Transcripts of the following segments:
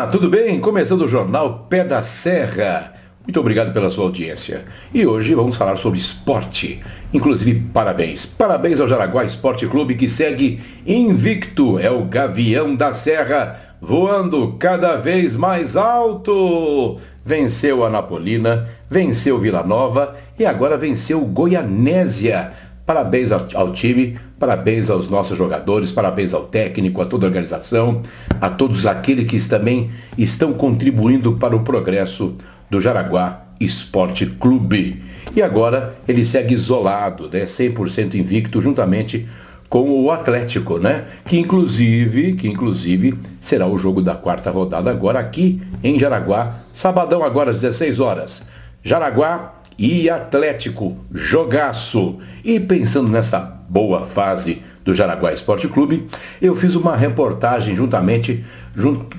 Olá, tudo bem? Começando o Jornal Pé da Serra. Muito obrigado pela sua audiência. E hoje vamos falar sobre esporte. Inclusive, parabéns. Parabéns ao Jaraguá Esporte Clube que segue invicto. É o Gavião da Serra, voando cada vez mais alto. Venceu a Anapolina, venceu Vila Nova e agora venceu Goianésia. Parabéns ao time, parabéns aos nossos jogadores, parabéns ao técnico, a toda a organização, a todos aqueles que também estão contribuindo para o progresso do Jaraguá Esporte Clube. E agora ele segue isolado, né, 100% invicto, juntamente com o Atlético, né, que inclusive será o jogo da quarta rodada agora aqui em Jaraguá, sabadão agora às 16 horas. Jaraguá e Atlético, jogaço. E pensando nessa boa fase do Jaraguá Esporte Clube, eu fiz uma reportagem junto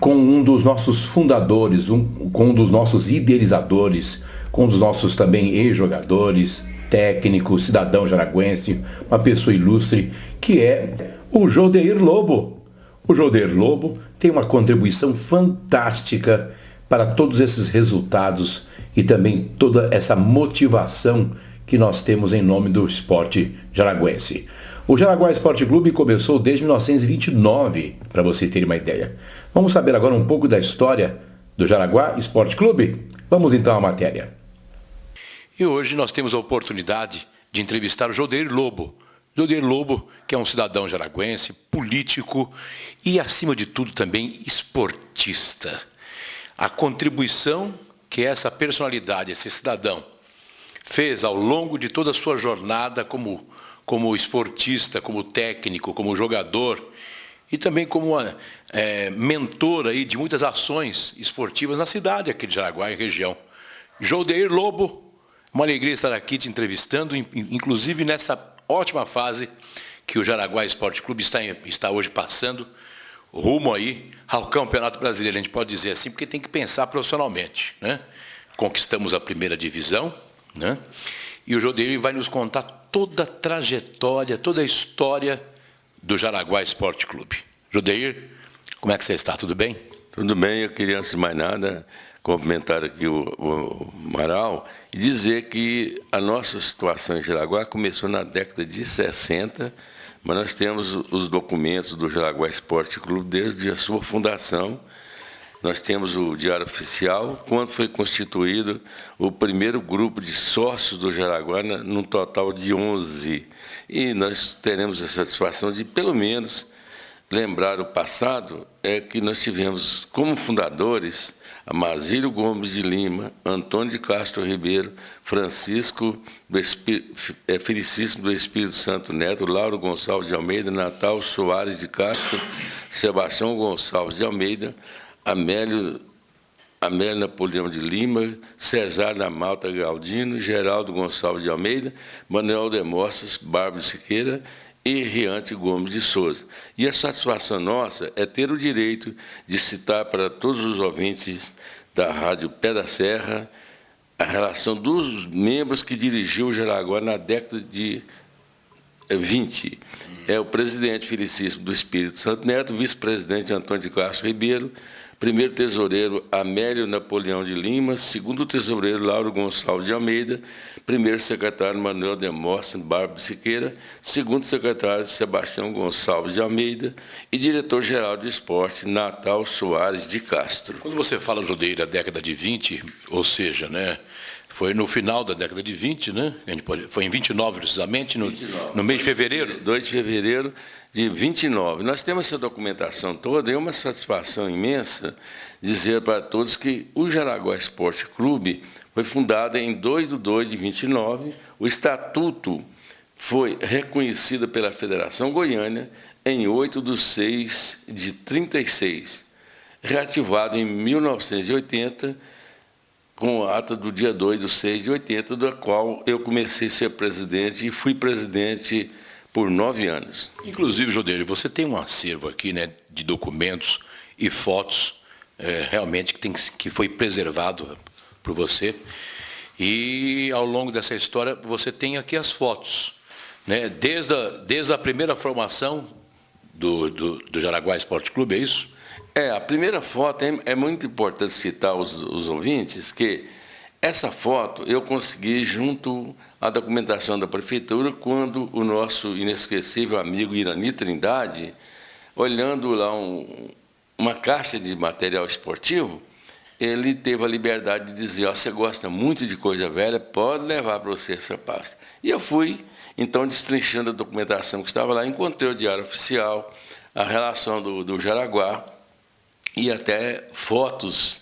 com um dos nossos fundadores, com um dos nossos idealizadores, com um dos nossos também ex-jogadores, técnico, cidadão jaraguense, uma pessoa ilustre, que é o Jodeir Lobo. O Jodeir Lobo tem uma contribuição fantástica para todos esses resultados e também toda essa motivação que nós temos em nome do esporte jaraguense. O Jaraguá Esporte Clube começou desde 1929, para vocês terem uma ideia. Vamos saber agora um pouco da história do Jaraguá Esporte Clube? Vamos então à matéria. E hoje nós temos a oportunidade de entrevistar o Jodeir Lobo. Jodeir Lobo, que é um cidadão jaraguense, político e, acima de tudo, também esportista. A contribuição que essa personalidade, esse cidadão, fez ao longo de toda a sua jornada como esportista, como técnico, como jogador e também como mentor aí de muitas ações esportivas na cidade aqui de Jaraguá e região. Jodeir Lobo, uma alegria estar aqui te entrevistando, inclusive nessa ótima fase que o Jaraguá Esporte Clube está hoje passando, rumo aí ao Campeonato Brasileiro, a gente pode dizer assim, porque tem que pensar profissionalmente, né? Conquistamos a primeira divisão, né? E o Jodeir vai nos contar toda a trajetória, toda a história do Jaraguá Esporte Clube. Jodeir, como é que você está? Tudo bem? Tudo bem, eu queria, antes de mais nada, cumprimentar aqui o Amaral e dizer que a nossa situação em Jaraguá começou na década de 60, mas nós temos os documentos do Jaraguá Esporte Clube desde a sua fundação. Nós temos o Diário Oficial, quando foi constituído o primeiro grupo de sócios do Jaraguá, num total de 11. E nós teremos a satisfação de, pelo menos, lembrar o passado, é que nós tivemos como fundadores Amazílio Gomes de Lima, Antônio de Castro Ribeiro, Francisco Felicíssimo do Espírito Santo Neto, Lauro Gonçalves de Almeida, Natal Soares de Castro, Sebastião Gonçalves de Almeida, Amélio Napoleão de Lima, Cesário da Malta Galdino, Geraldo Gonçalves de Almeida, Manuel Demóstenes, Bárbara Siqueira e Riante Gomes de Souza. E a satisfação nossa é ter o direito de citar para todos os ouvintes da Rádio Pé da Serra a relação dos membros que dirigiu o Jaraguá na década de 20. É o presidente Felicíssimo do Espírito Santo Neto, vice-presidente Antônio de Castro Ribeiro, primeiro tesoureiro Amélio Napoleão de Lima, segundo tesoureiro Lauro Gonçalves de Almeida, primeiro secretário Manuel Demóstenes Bárbara Siqueira, segundo secretário Sebastião Gonçalves de Almeida e diretor-geral de esporte Natal Soares de Castro. Quando você fala, Jodeir, da década de 20, ou seja, né, foi no final da década de 20, né? Foi em 29 precisamente, no mês de fevereiro? 2 de fevereiro de 29. Nós temos essa documentação toda, e é uma satisfação imensa dizer para todos que o Jaraguá Esporte Clube foi fundado em 2 de 2 de 29, o estatuto foi reconhecido pela Federação Goiânia em 8 de 6 de 36, reativado em 1980, com a ata do dia 2 de 6 de 80, da qual eu comecei a ser presidente e fui presidente por 9 anos. Inclusive, Jodeir, você tem um acervo aqui, né, de documentos e fotos realmente que foi preservado por você. E ao longo dessa história você tem aqui as fotos, né, desde a primeira formação do Jaraguá Esporte Clube, é isso? A primeira foto é muito importante citar os ouvintes que essa foto eu consegui junto à documentação da prefeitura quando o nosso inesquecível amigo Irani Trindade, olhando lá uma caixa de material esportivo, ele teve a liberdade de dizer, você gosta muito de coisa velha, pode levar para você essa pasta. E eu fui, então, destrinchando a documentação que estava lá, encontrei o Diário Oficial, a relação do Jaraguá e até fotos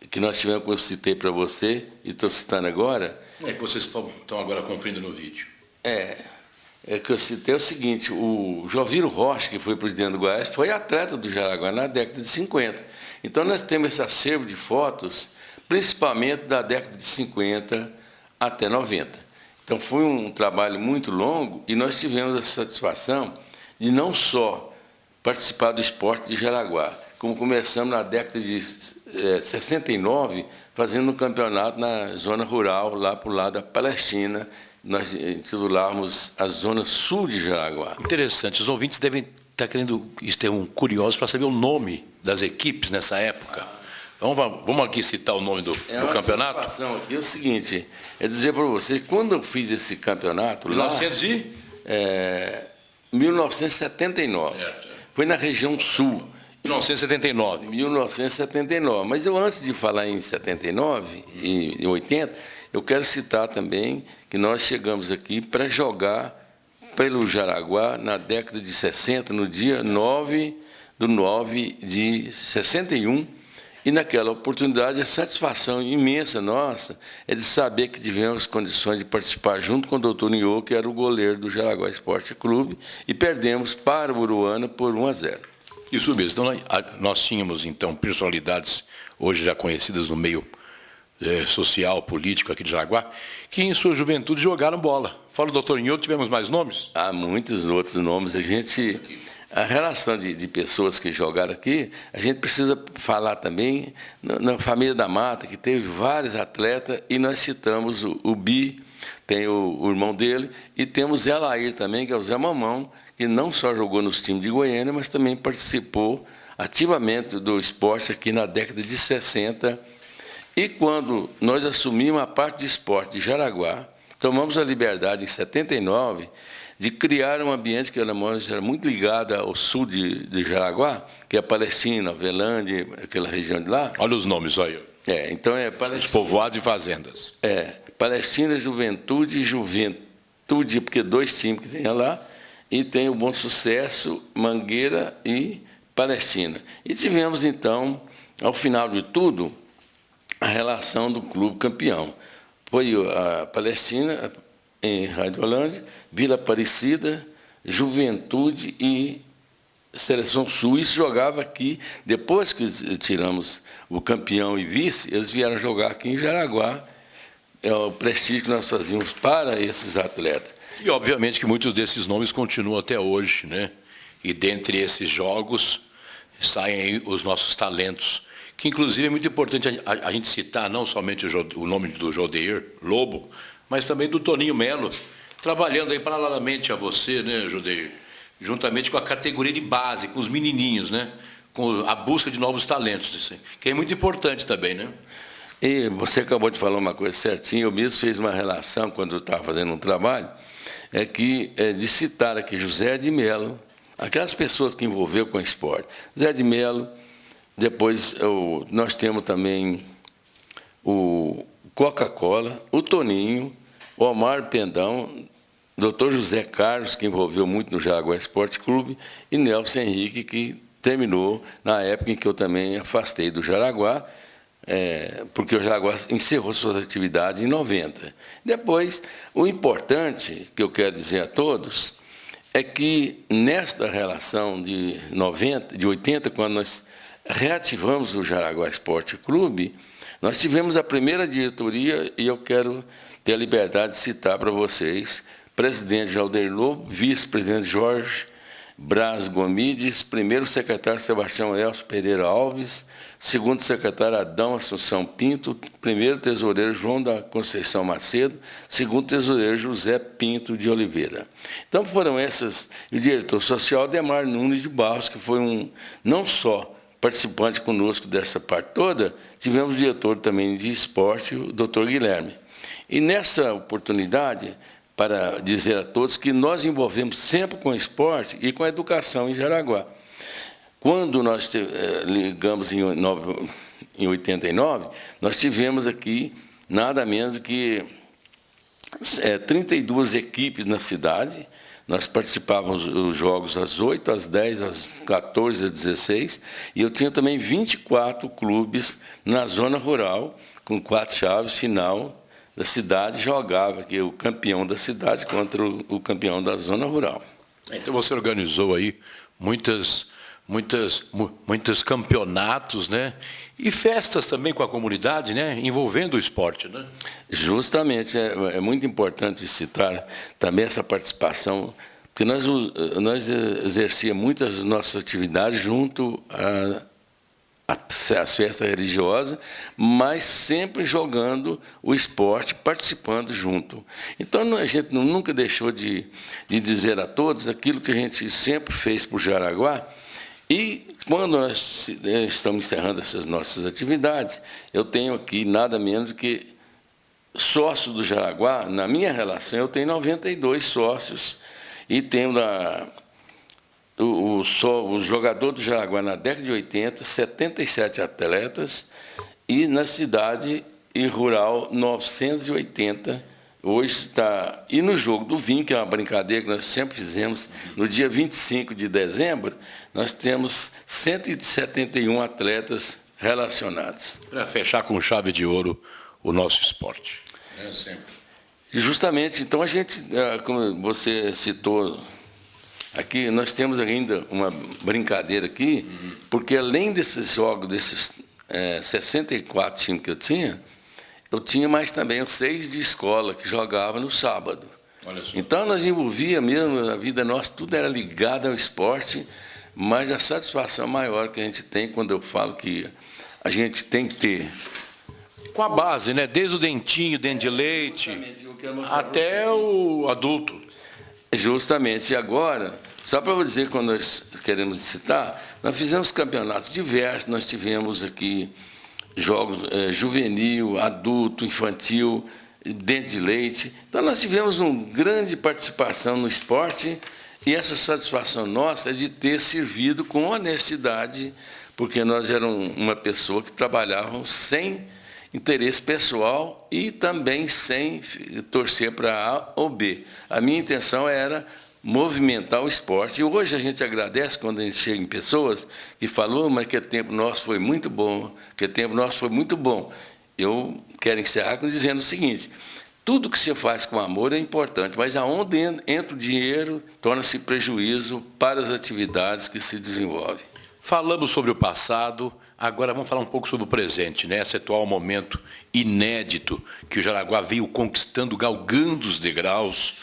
que nós tivemos, que eu citei para você, e estou citando agora. É que vocês estão agora conferindo no vídeo. Que eu citei o seguinte, o Joviro Rocha, que foi presidente do Goiás, foi atleta do Jaraguá na década de 50. Então nós temos esse acervo de fotos, principalmente da década de 50 até 90. Então foi um trabalho muito longo e nós tivemos a satisfação de não só participar do esporte de Jaraguá, como começamos na década de 69, fazendo um campeonato na zona rural, lá para o lado da Palestina. Nós intitulamos a Zona Sul de Jaraguá. Interessante. Os ouvintes devem estar querendo, curiosos para saber o nome das equipes nessa época. Vamos aqui citar o nome do campeonato? A situação aqui é o seguinte, dizer para vocês, quando eu fiz esse campeonato 1979, foi na região sul. 1979. 1979. Mas eu, antes de falar em 79 e 80, eu quero citar também que nós chegamos aqui para jogar pelo Jaraguá na década de 60, no dia 9/9 de 61, e naquela oportunidade a satisfação imensa nossa é de saber que tivemos condições de participar junto com o doutor Niô, que era o goleiro do Jaraguá Esporte Clube, e perdemos para o Uruana por 1-0. Isso mesmo. Então, nós tínhamos, então, personalidades hoje já conhecidas no meio social, político aqui de Jaraguá, que em sua juventude jogaram bola. Fala o doutor Inho, tivemos mais nomes? Há muitos outros nomes. A relação de pessoas que jogaram aqui, a gente precisa falar também na família da Mata, que teve vários atletas, e nós citamos o Bi, tem o irmão dele, e temos o Zé Lair também, que é o Zé Mamão, que não só jogou nos times de Goiânia, mas também participou ativamente do esporte aqui na década de 60. E quando nós assumimos a parte de esporte de Jaraguá, tomamos a liberdade, em 79, de criar um ambiente que era muito ligado ao sul de Jaraguá, que é a Palestina, Velândia, aquela região de lá. Olha os nomes, olha. Então é Palestina. Os povoados e fazendas. Palestina, Juventude, porque 2 times que tem lá, e tem o Bom Sucesso, Mangueira e Palestina. E tivemos, então, ao final de tudo, a relação do clube campeão. Foi a Palestina, em Radiolândia, Vila Aparecida, Juventude e Seleção Sul. Isso jogava aqui, depois que tiramos o campeão e vice, eles vieram jogar aqui em Jaraguá. É o prestígio que nós fazíamos para esses atletas. E, obviamente, que muitos desses nomes continuam até hoje, né? E, dentre esses jogos, saem aí os nossos talentos, que, inclusive, é muito importante a gente citar não somente o nome do Jodeir Lobo, mas também do Toninho Melo, trabalhando aí paralelamente a você, né, Jodeir? Juntamente com a categoria de base, com os menininhos, né? Com a busca de novos talentos, assim, que é muito importante também, né? E você acabou de falar uma coisa certinha, eu mesmo fiz uma relação, quando eu estava fazendo um trabalho, de citar aqui José de Melo, aquelas pessoas que envolveu com o esporte. Zé de Melo, depois nós temos também o Coca-Cola, o Toninho, o Omar Pendão, Dr. José Carlos, que envolveu muito no Jaraguá Esporte Clube, e Nelson Henrique, que terminou na época em que eu também afastei do Jaraguá, porque o Jaraguá encerrou suas atividades em 90. Depois, o importante que eu quero dizer a todos é que nesta relação de 80, quando nós reativamos o Jaraguá Esporte Clube, nós tivemos a primeira diretoria, e eu quero ter a liberdade de citar para vocês: presidente Jaldeir Lobo, vice-presidente Jorge Braz Gomides, primeiro secretário Sebastião Elcio Pereira Alves, segundo secretário Adão Assunção Pinto, primeiro tesoureiro João da Conceição Macedo, segundo tesoureiro José Pinto de Oliveira. Então foram essas, e o diretor social Demar Nunes de Barros, que foi não só participante conosco dessa parte toda, tivemos o diretor também de esporte, o Dr. Guilherme. E nessa oportunidade, para dizer a todos que nós envolvemos sempre com o esporte e com a educação em Jaraguá. Quando nós ligamos em 89, nós tivemos aqui nada menos que 32 equipes na cidade. Nós participávamos dos jogos às 8, às 10, às 14, às 16. E eu tinha também 24 clubes na zona rural, com 4 chaves, final da cidade, jogava aqui o campeão da cidade contra o campeão da zona rural. Então você organizou aí muitos campeonatos, né? E festas também com a comunidade, né? Envolvendo o esporte, né? Justamente, é muito importante citar também essa participação, porque nós exercíamos muitas nossas atividades junto às festas religiosas, mas sempre jogando o esporte, participando junto. Então, a gente nunca deixou de dizer a todos aquilo que a gente sempre fez por Jaraguá. E quando nós estamos encerrando essas nossas atividades, eu tenho aqui nada menos que sócio do Jaraguá. Na minha relação, eu tenho 92 sócios e tenho o jogador do Jaraguá na década de 80, 77 atletas, e na cidade e rural 980. Hoje está. E no jogo do vinho, que é uma brincadeira que nós sempre fizemos, no dia 25 de dezembro, nós temos 171 atletas relacionados. Para fechar com chave de ouro o nosso esporte. Sempre. Justamente, então a gente, como você citou, aqui nós temos ainda uma brincadeira aqui, porque além desses jogos, desses 64 times que eu tinha mais também os 6 de escola que jogava no sábado. Então nós envolvia mesmo, a vida nossa, tudo era ligado ao esporte, mas a satisfação maior que a gente tem quando eu falo que a gente tem que ter. Com a base, né? Desde o dentinho, dente de leite, até o adulto. Justamente. E agora, só para eu dizer, quando nós queremos citar, nós fizemos campeonatos diversos, nós tivemos aqui jogos juvenil, adulto, infantil, dente de leite. Então, nós tivemos uma grande participação no esporte e essa satisfação nossa é de ter servido com honestidade, porque nós éramos uma pessoa que trabalhávamos sem interesse pessoal e também sem torcer para A ou B. A minha intenção era movimentar o esporte. E hoje a gente agradece quando a gente chega em pessoas que falam, mas que tempo nosso foi muito bom, que tempo nosso foi muito bom. Eu quero encerrar dizendo o seguinte: tudo que você faz com amor é importante, mas aonde entra o dinheiro, torna-se prejuízo para as atividades que se desenvolvem. Falamos sobre o passado, agora vamos falar um pouco sobre o presente, né? Esse atual momento inédito que o Jaraguá veio conquistando, galgando os degraus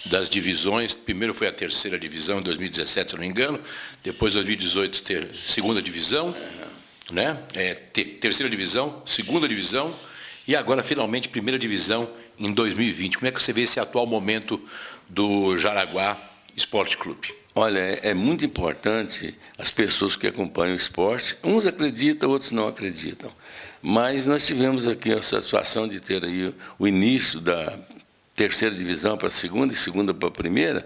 das divisões. Primeiro foi a 3ª divisão em 2017, se não me engano, depois 2018 segunda divisão, né? 3ª divisão, 2ª divisão e agora finalmente 1ª divisão em 2020. Como é que você vê esse atual momento do Jaraguá Esporte Clube? Olha, é muito importante as pessoas que acompanham o esporte, uns acreditam, outros não acreditam, mas nós tivemos aqui a satisfação de ter aí o início da 3ª divisão para a 2ª e 2ª para a 1ª.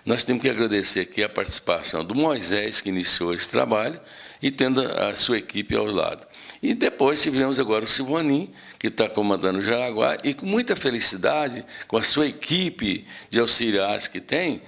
Nós temos que agradecer aqui a participação do Moisés, que iniciou esse trabalho, e tendo a sua equipe ao lado. E depois tivemos agora o Silvanin, que está comandando o Jaraguá, e com muita felicidade, com a sua equipe de auxiliares que tem,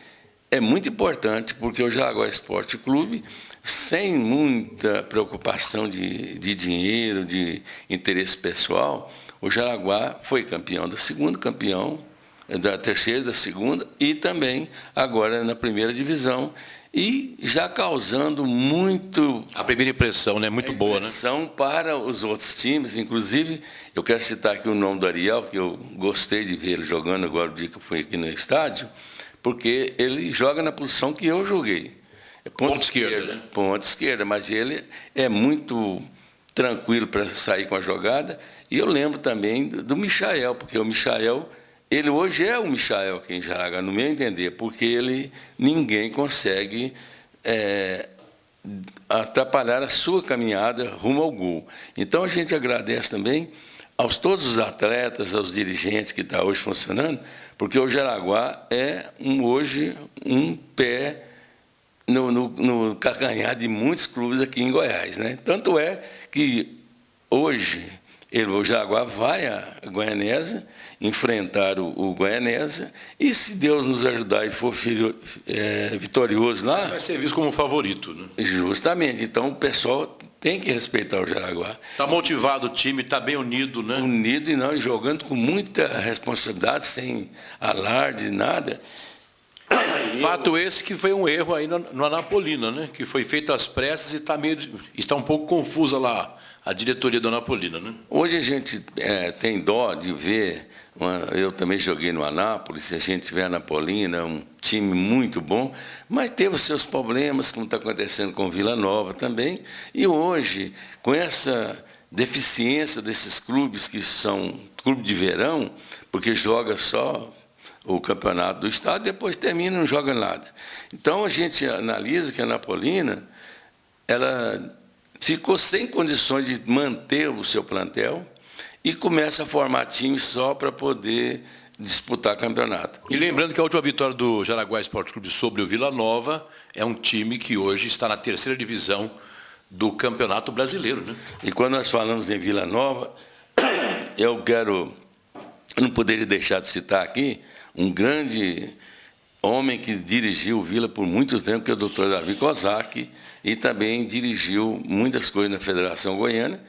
é muito importante, porque o Jaraguá Esporte Clube, sem muita preocupação de dinheiro, de interesse pessoal, o Jaraguá foi campeão da 2ª, campeão da 3ª, da 2ª e também agora na 1ª divisão, e já causando muito... A primeira impressão, né? Muito boa, né? Impressão para os outros times. Inclusive, eu quero citar aqui o nome do Ariel, que eu gostei de ver ele jogando agora o dia que eu fui aqui no estádio, porque ele joga na posição que eu joguei. É ponta esquerda, né? Ponta esquerda, mas ele é muito tranquilo para sair com a jogada. E eu lembro também do Michael, porque o Michael... Ele hoje é o Michael aqui em Jaraguá, no meu entender, porque ninguém consegue atrapalhar a sua caminhada rumo ao gol. Então a gente agradece também aos todos os atletas, aos dirigentes que estão hoje funcionando, porque o Jaraguá é hoje um pé no calcanhar de muitos clubes aqui em Goiás, né? Tanto é que hoje o Jaraguá vai a Goianésia enfrentar o Goianésia, e se Deus nos ajudar e for vitorioso lá... Vai ser visto como favorito, né? Justamente. Então o pessoal tem que respeitar o Jaraguá. Está motivado o time, está bem unido, né? Unido e jogando com muita responsabilidade, sem alarde, nada. Fato esse que foi um erro aí no Anapolina, né? Que foi feito às pressas e está um pouco confusa lá a diretoria do Anapolina, né? Hoje a gente tem dó de ver, eu também joguei no Anápolis, se a gente tiver Anapolina, um time muito bom, mas teve os seus problemas, como está acontecendo com Vila Nova também, e hoje, com essa deficiência desses clubes que são clube de verão, porque joga só o campeonato do estado, depois termina e não joga nada. Então a gente analisa que a Anapolina, ela ficou sem condições de manter o seu plantel e começa a formar times só para poder disputar campeonato. E lembrando que a última vitória do Jaraguá Esporte Clube sobre o Vila Nova é um time que hoje está na terceira divisão do Campeonato Brasileiro, né? E quando nós falamos em Vila Nova, eu não poderia deixar de citar aqui um grande homem que dirigiu o Vila por muito tempo, que é o Dr. Davi Kozak, e também dirigiu muitas coisas na Federação Goiana.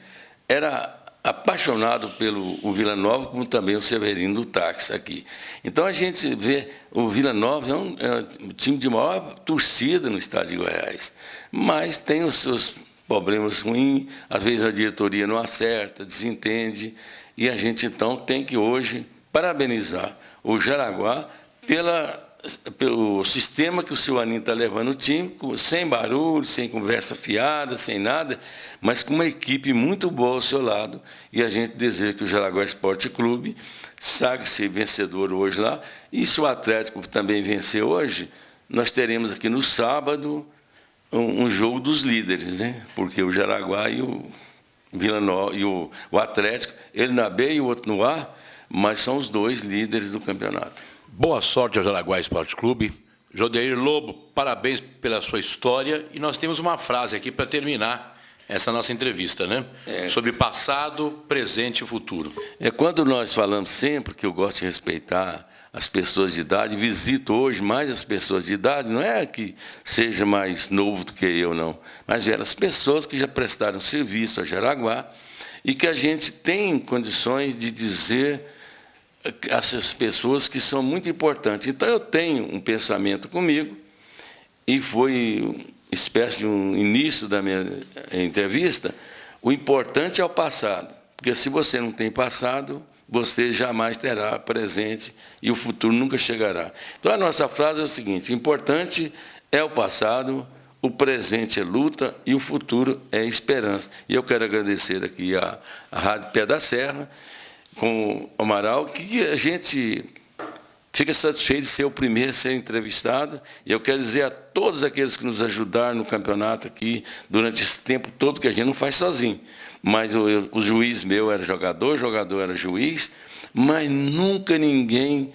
Era apaixonado pelo Vila Nova, como também o Severino do táxi aqui. Então a gente vê o Vila Nova é um time de maior torcida no estado de Goiás, mas tem os seus problemas ruins, às vezes a diretoria não acerta, desentende, e a gente então tem que hoje parabenizar o Jaraguá pelo sistema que o seu Aninho está levando o time, sem barulho, sem conversa fiada, sem nada, mas com uma equipe muito boa ao seu lado, e a gente deseja que o Jaraguá Esporte Clube saia-se vencedor hoje lá, e se o Atlético também vencer hoje, nós teremos aqui no sábado um jogo dos líderes, né? Porque o Jaraguá e o Vila Nova e o Atlético, ele na B e o outro no A, mas são os dois líderes do campeonato. Boa sorte ao Jaraguá Esporte Clube. Jodeir Lobo, parabéns pela sua história. E nós temos uma frase aqui para terminar essa nossa entrevista, né? Sobre passado, presente e futuro. Quando nós falamos sempre que eu gosto de respeitar as pessoas de idade, visito hoje mais as pessoas de idade, não é que seja mais novo do que eu, não, mas as pessoas que já prestaram serviço a Jaraguá e que a gente tem condições de dizer essas pessoas que são muito importantes. Então eu tenho um pensamento comigo, e foi uma espécie de um início da minha entrevista, o importante é o passado, porque se você não tem passado, você jamais terá presente e o futuro nunca chegará. Então a nossa frase é o seguinte: o importante é o passado, o presente é luta e o futuro é esperança. E eu quero agradecer aqui a Rádio Pé da Serra, com o Amaral, que a gente fica satisfeito de ser o primeiro a ser entrevistado. E eu quero dizer a todos aqueles que nos ajudaram no campeonato aqui, durante esse tempo todo, que a gente não faz sozinho. Mas o juiz meu era jogador, o jogador era juiz, mas nunca ninguém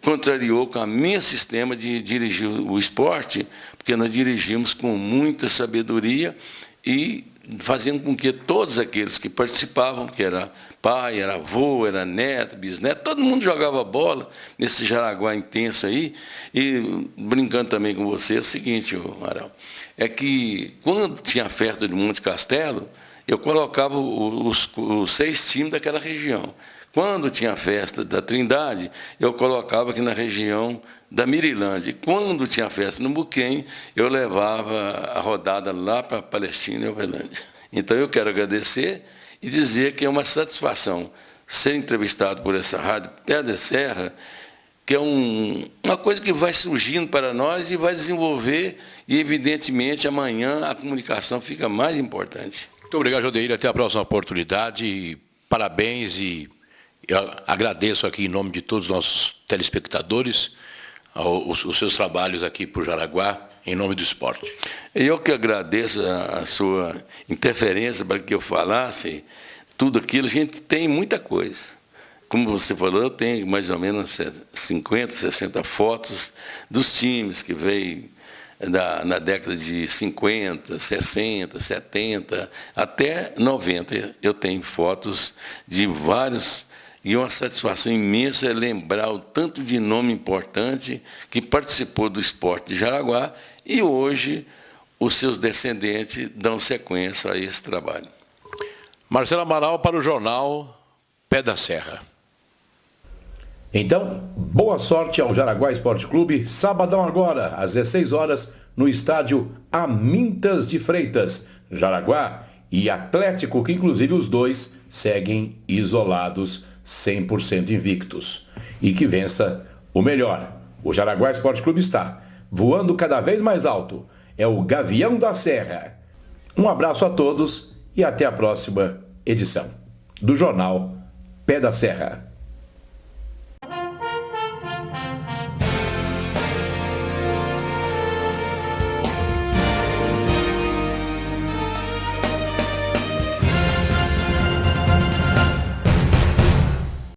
contrariou com o meu sistema de dirigir o esporte, porque nós dirigimos com muita sabedoria e fazendo com que todos aqueles que participavam, que era pai, era avô, era neto, bisneto, todo mundo jogava bola nesse Jaraguá intenso aí. E brincando também com você, é o seguinte, Amaral, é que quando tinha a festa de Monte Castelo, eu colocava os 6 times daquela região. Quando tinha a festa da Trindade, eu colocava aqui na região da Mirilândia. E quando tinha a festa no Buquém, eu levava a rodada lá para Palestina e Uberlândia. Então eu quero agradecer e dizer que é uma satisfação ser entrevistado por essa rádio Pé da Serra, que é uma coisa que vai surgindo para nós e vai desenvolver, e evidentemente amanhã a comunicação fica mais importante. Muito obrigado, Jodeir. Até a próxima oportunidade. Parabéns, e eu agradeço aqui em nome de todos os nossos telespectadores os seus trabalhos aqui por Jaraguá. em nome do esporte. Eu que agradeço a sua interferência para que eu falasse tudo aquilo. A gente tem muita coisa. Como você falou, eu tenho mais ou menos 50, 60 fotos dos times que veio na década de 50, 60, 70, até 90. Eu tenho fotos de vários, e uma satisfação imensa é lembrar o tanto de nome importante que participou do esporte de Jaraguá e hoje os seus descendentes dão sequência a esse trabalho. Marcelo Amaral para o jornal Pé da Serra. Então, boa sorte ao Jaraguá Esporte Clube, sabadão agora, às 16 horas, no estádio Amintas de Freitas, Jaraguá e Atlético, que inclusive os dois seguem isolados, 100% invictos. E que vença o melhor. O Jaraguá Esporte Clube está voando cada vez mais alto. É o Gavião da Serra. Um abraço a todos e até a próxima edição do jornal Pé da Serra.